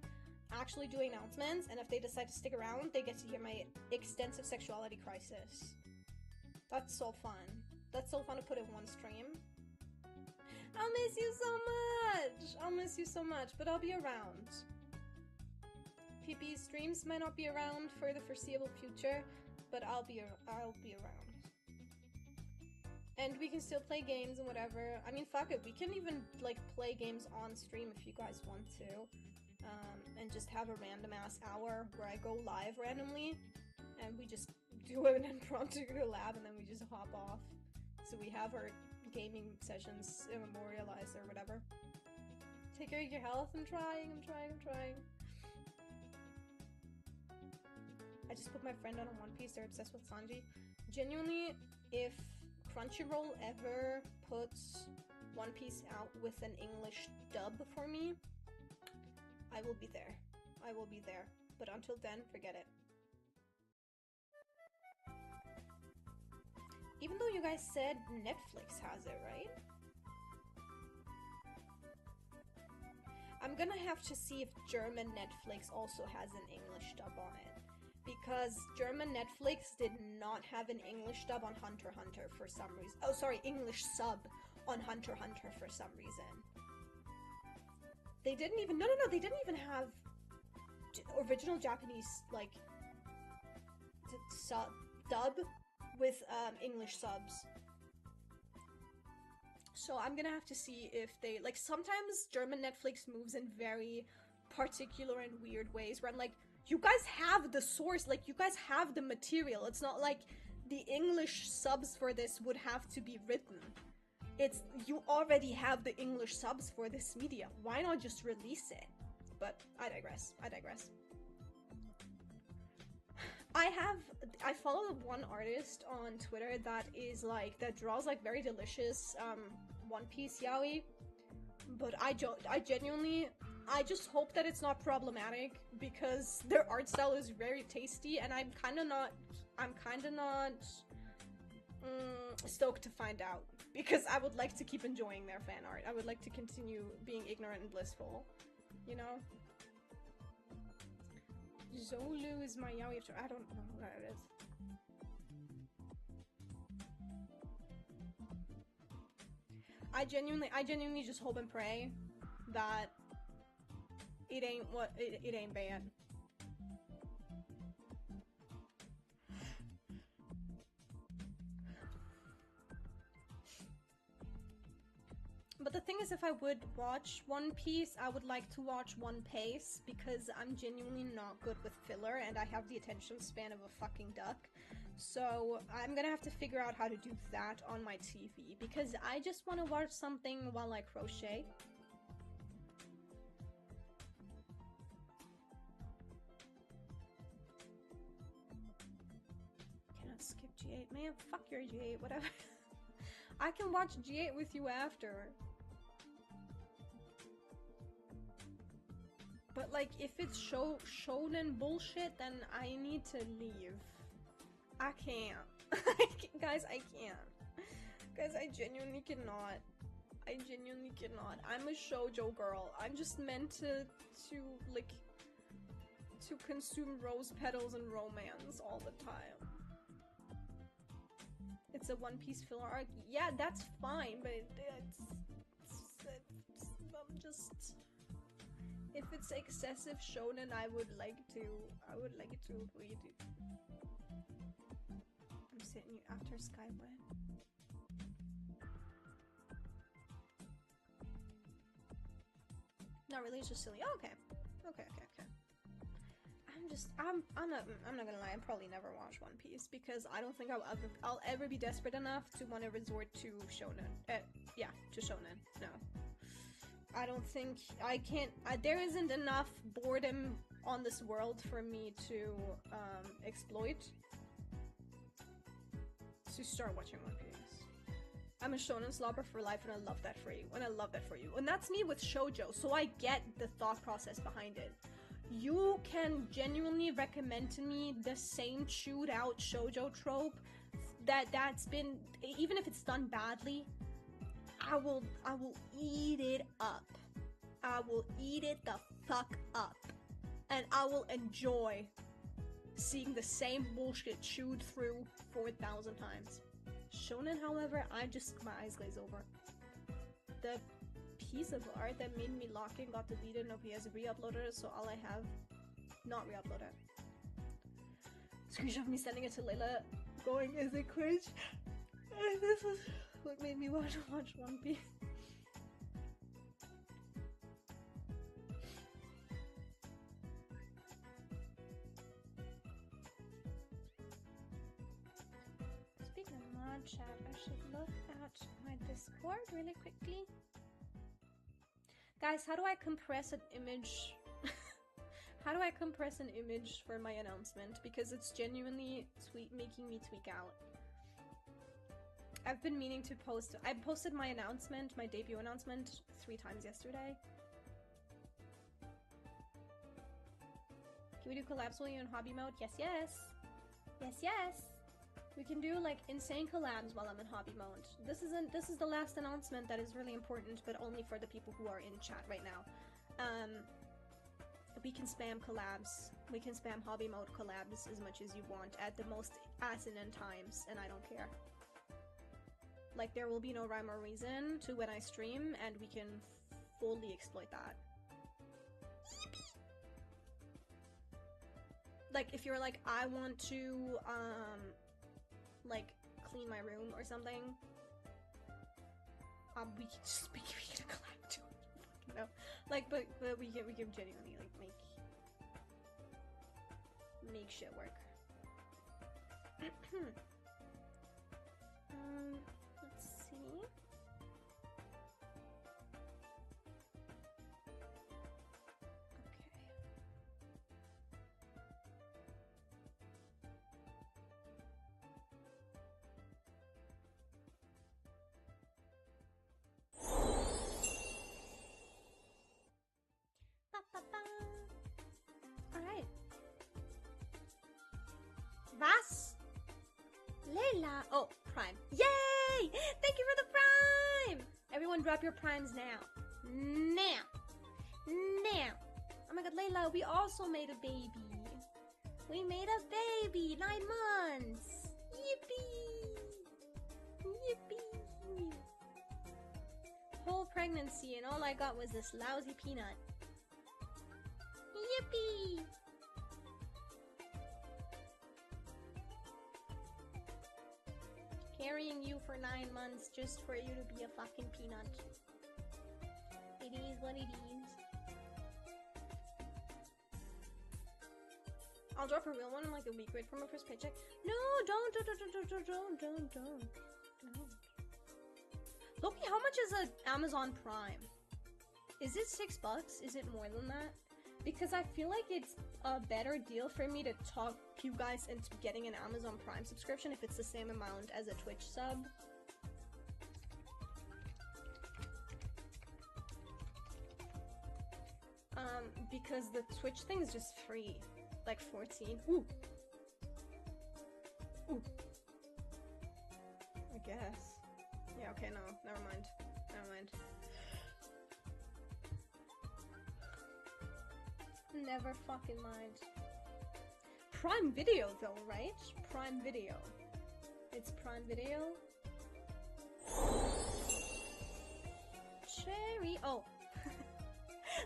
actually doing announcements, and if they decide to stick around, they get to hear my extensive sexuality crisis. That's so fun. That's so fun to put in one stream. I'll miss you so much! I'll miss you so much, but I'll be around. PP streams might not be around for the foreseeable future, but I'll be around. And we can still play games and whatever. I mean, fuck it, we can even, like, play games on stream if you guys want to. And just have a random-ass hour where I go live randomly, and we just do an impromptu collab, and then we just hop off. So we have our gaming sessions immemorialized or whatever. Take care of your health. I'm trying. I just put my friend on a One Piece. They're obsessed with Sanji. Genuinely, if Crunchyroll ever puts One Piece out with an English dub for me, I will be there. I will be there. But until then, forget it. Even though you guys said Netflix has it, right? I'm gonna have to see if German Netflix also has an English dub on it. Because German Netflix did not have an English dub on Hunter x Hunter for some reason. Oh, sorry, English sub on Hunter x Hunter for some reason. They didn't even, no, they didn't even have original Japanese, like, dub with English subs. So I'm gonna have to see if they, like, sometimes German Netflix moves in very particular and weird ways where I'm like, you guys have the source, like, you guys have the material. It's not like the English subs for this would have to be written. It's, you already have the English subs for this media. Why not just release it? But I digress. I follow one artist on Twitter that draws like very delicious One Piece yaoi, but I genuinely, I just hope that it's not problematic because their art style is very tasty, and I'm kind of not stoked to find out, because I would like to keep enjoying their fan art. I would like to continue being ignorant and blissful, you know? Zolu is my yaoi. I don't know what it is. I genuinely just hope and pray that it ain't bad. But the thing is, if I would watch One Piece, I would like to watch One Piece because I'm genuinely not good with filler and I have the attention span of a fucking duck. So I'm gonna have to figure out how to do that on my TV because I just want to watch something while I crochet. Cannot skip G8. Man, fuck your G8, whatever. I can watch G8 with you after. But like, if it's shonen bullshit, then I need to leave. I can't. Guys, I can't. Guys, I genuinely cannot. I genuinely cannot. I'm a shoujo girl. I'm just meant to consume rose petals and romance all the time. It's a One Piece filler arc. Yeah, that's fine, but I'm just... If it's excessive shonen, I would like it to read it. I'm sitting you after Skyway. Not really, it's just silly. Oh, okay. Okay. I'm not gonna lie, I'll probably never watch One Piece because I don't think I'll ever be desperate enough to want to resort to shonen. Yeah, to shonen. No. I don't think I can't. There isn't enough boredom on this world for me to exploit to start watching One Piece. I'm a shonen slobber for life, and I love that for you. And that's me with shoujo, so I get the thought process behind it. You can genuinely recommend to me the same chewed out shoujo trope that's been, even if it's done badly, I will eat it up. I will eat it the fuck up. And I will enjoy seeing the same bullshit chewed through 4,000 times. Shonen, however, my eyes glaze over. The piece of art that made me lock in got deleted. Nobody has re-uploaded it, so all I have, not re-uploaded. Screenshot of me sending it to Layla, going, is it cringe? And this was what made me watch One Piece. Speaking of mod chat, I should look at my Discord really quickly. Guys, how do I compress an image? How do I compress an image for my announcement? Because it's genuinely making me tweak out. I've been meaning to post. I posted my announcement, my debut announcement, 3 times yesterday. Can we do collabs while you're in hobby mode? Yes, yes. Yes, yes. We can do like insane collabs while I'm in hobby mode. This is the last announcement that is really important, but only for the people who are in chat right now. We can spam collabs. We can spam hobby mode collabs as much as you want at the most asinine times, and I don't care. Like, there will be no rhyme or reason to when I stream, and we can fully exploit that. Like, if you're like, I want to, like, clean my room or something, we can just make it a collab too. No, like, but we can genuinely like make shit work. Let's see. Alright. Was? Layla! Oh, Prime. Yay! Thank you for the Prime! Everyone drop your Primes now. Now! Now! Oh my god, Layla, we also made a baby. We made a baby! 9 months! Yippee! Yippee! Whole pregnancy and all I got was this lousy peanut. Yippee! Carrying you for 9 months just for you to be a fucking peanut. It is what it is. I'll drop a real one in like a week right from my first paycheck. No, don't. Loki, how much is a Amazon Prime? Is it $6? Is it more than that? Because I feel like it's a better deal for me to talk you guys into getting an Amazon Prime subscription if it's the same amount as a Twitch sub. Because the Twitch thing is just free. Like 14. Ooh! Ooh! I guess. Yeah, okay, no. Never mind. Never mind. Never fucking mind. Prime Video though, right? Prime Video. It's Prime Video. Cherry. Oh.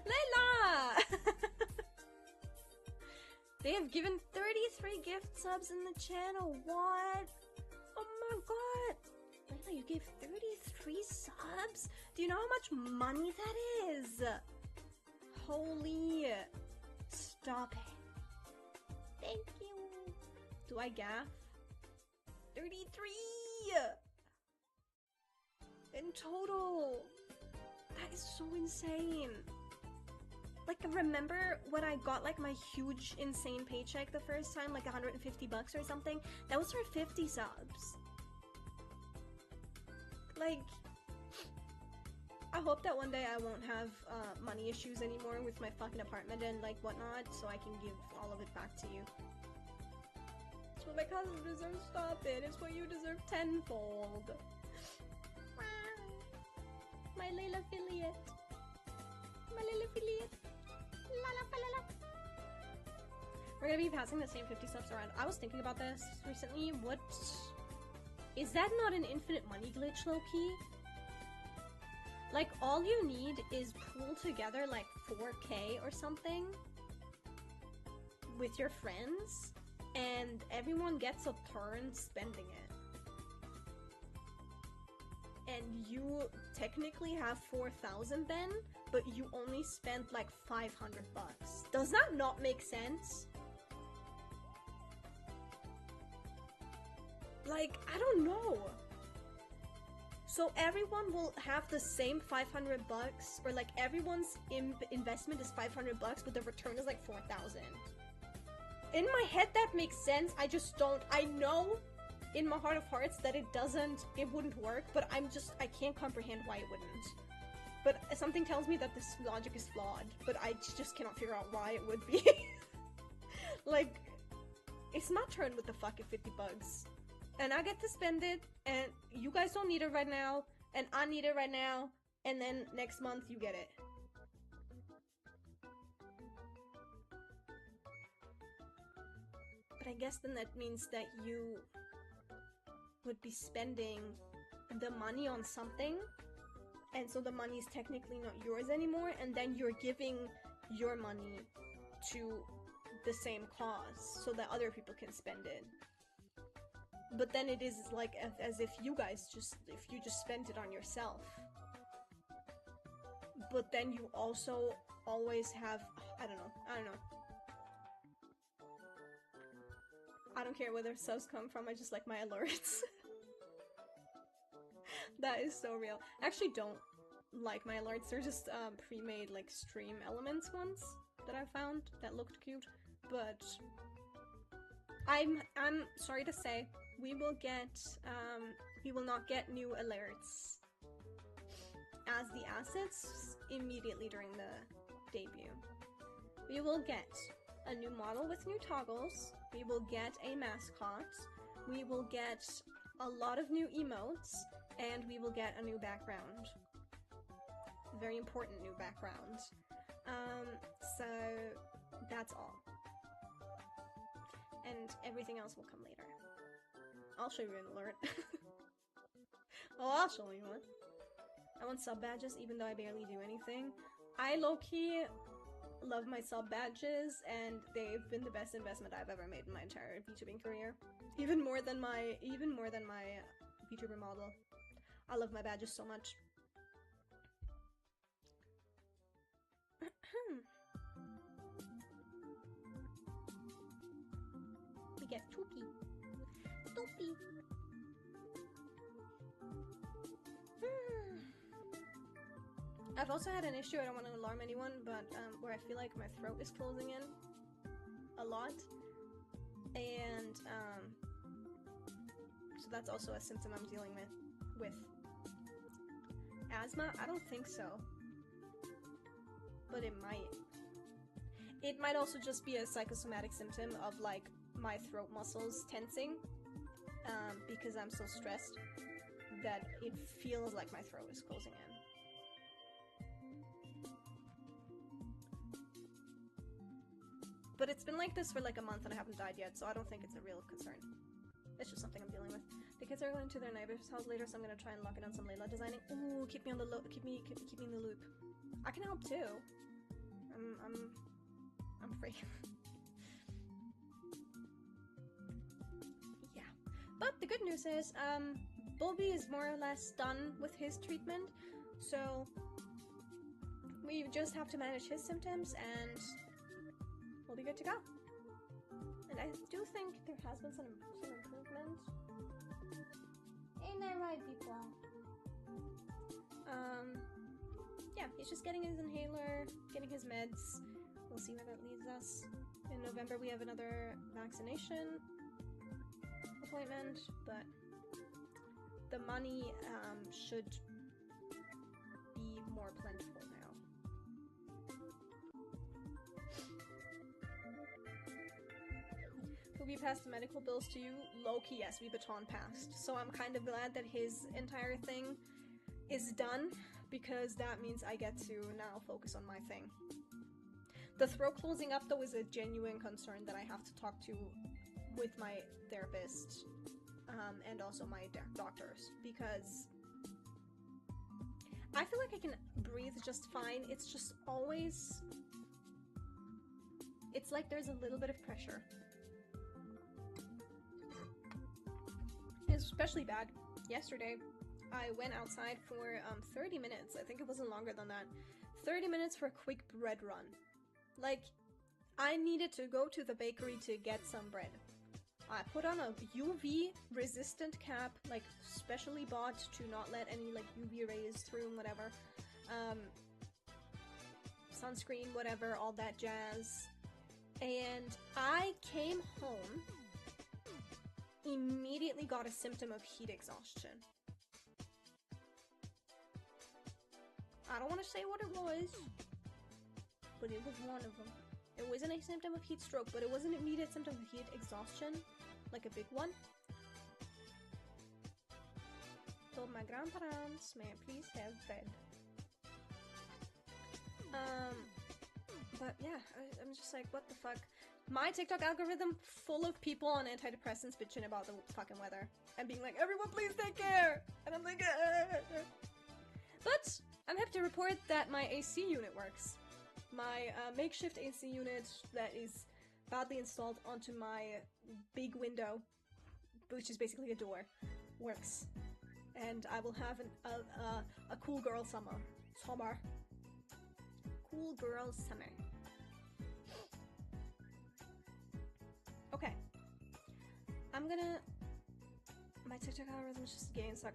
Layla! They have given 33 gift subs in the channel. What? Oh my god. Layla, you gave 33 subs? Do you know how much money that is? Holy. Stop it. Thank you. Do I gaff? 33! In total. That is so insane. Like, remember when I got like my huge insane paycheck the first time, like $150 or something? That was for 50 subs. Like, I hope that one day I won't have money issues anymore with my fucking apartment and like whatnot, so I can give all of it back to you. It's what my cousin deserves. Stop it. It's what you deserve tenfold. my little affiliate. My little affiliate. La la la la. We're gonna be passing the same 50 subs around. I was thinking about this recently. What? Is that not an infinite money glitch, low-key? Like, all you need is pool together like 4K or something with your friends, and everyone gets a turn spending it. And you technically have 4,000 then, but you only spent like 500 bucks. Does that not make sense? Like, I don't know. So everyone will have the same 500 bucks, or like everyone's investment is 500 bucks, but the return is like 4,000. In my head that makes sense, I just don't, I know in my heart of hearts that it wouldn't work, but I can't comprehend why it wouldn't. But something tells me that this logic is flawed, but I just cannot figure out why it would be. Like, it's my turn with the fucking 50 bucks. And I get to spend it, and you guys don't need it right now, and I need it right now, and then next month you get it. But I guess then that means that you would be spending the money on something, and so the money is technically not yours anymore, and then you're giving your money to the same cause so that other people can spend it. But then it is like as if you just spent it on yourself. But then you also always have, I don't know. I don't care where their subs come from, I just like my alerts. That is so real. I actually don't like my alerts, they're just pre-made like stream elements ones that I found that looked cute. But I'm sorry to say, we will not get new alerts as the assets immediately during the debut. We will get a new model with new toggles, we will get a mascot, we will get a lot of new emotes, and we will get a new background. A very important new background. So that's all. And everything else will come later. I'll show you an alert. Oh, I'll show you one. I want sub badges even though I barely do anything. I low-key love my sub badges, and they've been the best investment I've ever made in my entire VTubing career. Even more than my VTuber model. I love my badges so much. We get Toopy. Toopy. I've also had an issue, I don't want to alarm anyone, but where I feel like my throat is closing in a lot, and so that's also a symptom I'm dealing with. Asthma? I don't think so, but it might. It might also just be a psychosomatic symptom of like my throat muscles tensing, because I'm so stressed that it feels like my throat is closing in. But it's been like this for like a month and I haven't died yet, so I don't think it's a real concern. It's just something I'm dealing with. The kids are going to their neighbor's house later, so I'm gonna try and lock in on some Layla designing. Ooh, keep me on the keep me in the loop. I can help too. I'm free. Yeah. But the good news is, Bobby is more or less done with his treatment, so we just have to manage his symptoms and we'll be good to go. And I do think there has been some improvement. Ain't that right, people? Yeah, he's just getting his inhaler, getting his meds. We'll see where that leads us. In November we have another vaccination appointment, but the money should be more plentiful now. Will we pass the medical bills to you? Low-key, yes, we baton passed. So I'm kind of glad that his entire thing is done, because that means I get to now focus on my thing. The throat closing up, though, is a genuine concern that I have to talk to with my therapist and also my doctors, because I feel like I can breathe just fine. It's just always... It's like there's a little bit of pressure. It's especially bad. Yesterday, I went outside for 30 minutes. I think it wasn't longer than that. 30 minutes for a quick bread run. Like, I needed to go to the bakery to get some bread. I put on a UV resistant cap, like specially bought to not let any like UV rays through and whatever. Sunscreen, whatever, all that jazz. And I came home, immediately got a symptom of heat exhaustion. I don't want to say what it was, but it was one of them. It wasn't a symptom of heat stroke, but it was an immediate symptom of heat exhaustion, like a big one. Told my grandparents, may I please have bread? But yeah, I'm just like, what the fuck? My TikTok algorithm full of people on antidepressants bitching about the fucking weather and being like, everyone please take care! And I'm like, But I'm happy to report that my AC unit works. My makeshift AC unit that is badly installed onto my big window, which is basically a door, works. And I will have a cool girl summer. Cool girl summer. Okay. My TikTok algorithm is just getting stuck.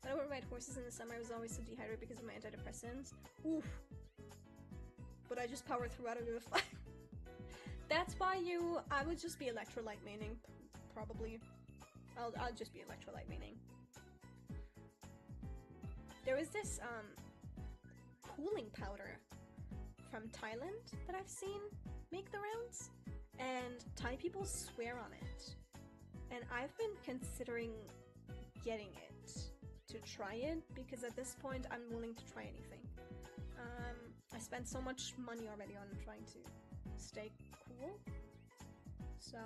When I would ride horses in the summer, I was always so dehydrated because of my antidepressants. Oof. But I just power through. I don't give a fuck. That's why I would just be electrolyte maining, probably. I'll just be electrolyte maining. There is this, cooling powder from Thailand that I've seen make the rounds, and Thai people swear on it. And I've been considering getting it to try it, because at this point I'm willing to try anything. I spent so much money already on trying to stay cool, so...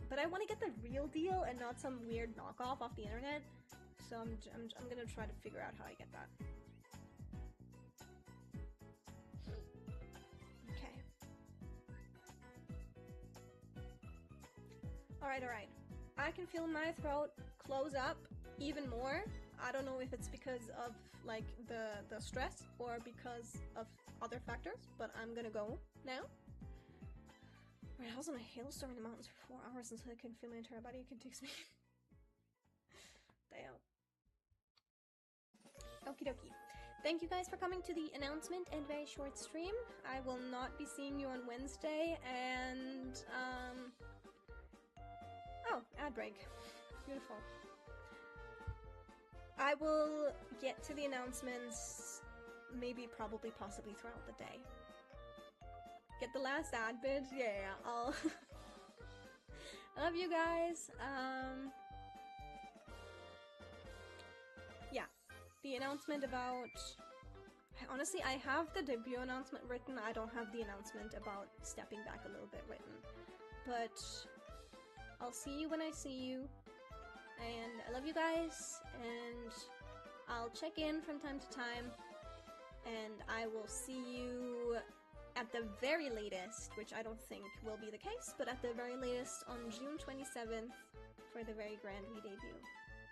But I want to get the real deal and not some weird knockoff off the internet, so I'm gonna try to figure out how I get that. Okay. Alright. I can feel my throat close up even more. I don't know if it's because of, like, the stress or because of other factors, but I'm gonna go now. Right, I was on a hailstorm in the mountains for 4 hours until I couldn't feel my entire body. It can take me. Damn. Okie dokie. Thank you guys for coming to the announcement and very short stream. I will not be seeing you on Wednesday, and, oh, ad break. Beautiful. I will get to the announcements maybe, probably, possibly throughout the day. Get the last ad bit? Yeah, I'll... I love you guys. Yeah. The announcement about... Honestly, I have the debut announcement written. I don't have the announcement about stepping back a little bit written. But I'll see you when I see you. And I love you guys. And I'll check in from time to time. And I will see you at the very latest, which I don't think will be the case, but at the very latest on June 27th for the very grand re-debut.